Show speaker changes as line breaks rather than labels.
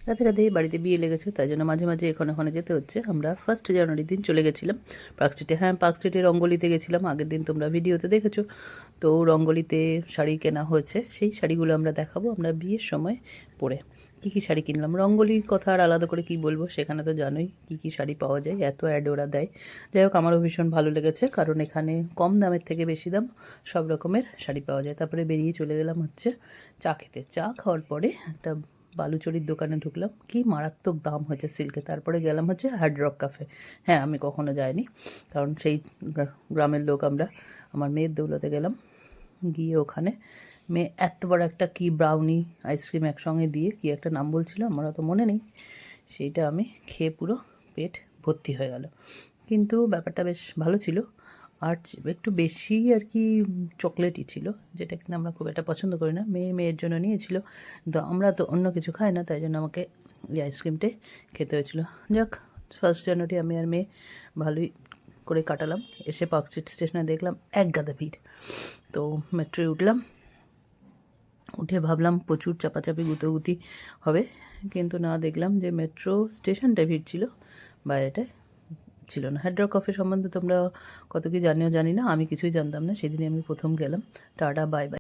রাতে রাতেই বাড়িতে বিয়ে লেগেছে, তাই জন্য মাঝে মাঝে এখানে যেতে হচ্ছে। আমরা 1 জানুয়ারির দিন চলে গেছিলাম পার্ক স্ট্রিটে। হ্যাঁ, পার্ক স্ট্রিটে রঙ্গলিতে গেছিলাম, আগের দিন তোমরা ভিডিওতে দেখেছো। তো রঙ্গলিতে শাড়ি কেনা হয়েছে, সেই শাড়িগুলো আমরা দেখাবো আমরা বিয়ের সময় পরে কী কী শাড়ি কিনলাম। রঙ্গলির কথা আর আলাদা করে কি বলবো, সেখানে তো জানোই কী কী শাড়ি পাওয়া যায়, এত অ্যাড ওরা দেয়। যাই হোক, আমারও ভীষণ ভালো লেগেছে, কারণ এখানে কম দামের থেকে বেশি দাম সব রকমের শাড়ি পাওয়া যায়। তারপরে বেরিয়ে চলে গেলাম হচ্ছে চা খেতে। চা খাওয়ার পরে একটা বালুচরির দোকানে ঢুকলাম, কি মারাত্মক দাম হয়েছে সিল্কে। তারপরে গেলাম হচ্ছে হার্ড রক ক্যাফে। হ্যাঁ, আমি কখনো যাইনি, কারণ সেই গ্রামের লোক আমরা, আমার মেয়ের দৌলতে গেলাম। গিয়ে ওখানে মেয়ে এত বড় একটা কি ব্রাউনি আইসক্রিম একসঙ্গে দিয়ে কি একটা নাম বলছিল, আমার অত মনে নেই, সেইটা আমি খেয়ে পুরো পেট ভর্তি হয়ে গেল। কিন্তু ব্যাপারটা বেশ ভালো ছিল, আর একটু বেশি আর কি চকলেটই ছিল, যেটা কিনা আমরা খুব একটা পছন্দ করি না। মেয়ের জন্য নিয়েছিল, তো আমরা তো অন্য কিছু খাই না, তাই জন্য আমাকে এই আইসক্রিমটাই খেতে হয়েছিল। যাক, 1 জানুয়ারি আমি আর মেয়ে ভালোই করে কাটালাম। এসে পার্ক স্ট্রিট স্টেশনে দেখলাম এক গাদা ভিড়। তো মেট্রোয় উঠলাম, উঠে ভাবলাম প্রচুর চাপাচাপি গুতোগুতি হবে, কিন্তু না, দেখলাম যে মেট্রো স্টেশনটা ভিড় ছিল, বাইরেটায় ছিল না। হার্ড রক কফি সম্বন্ধে তোমরা কত কি জানিও জানি না, আমি কিছুই জানতাম না, সেদিনই আমি প্রথম গেলাম। Tata, bye bye.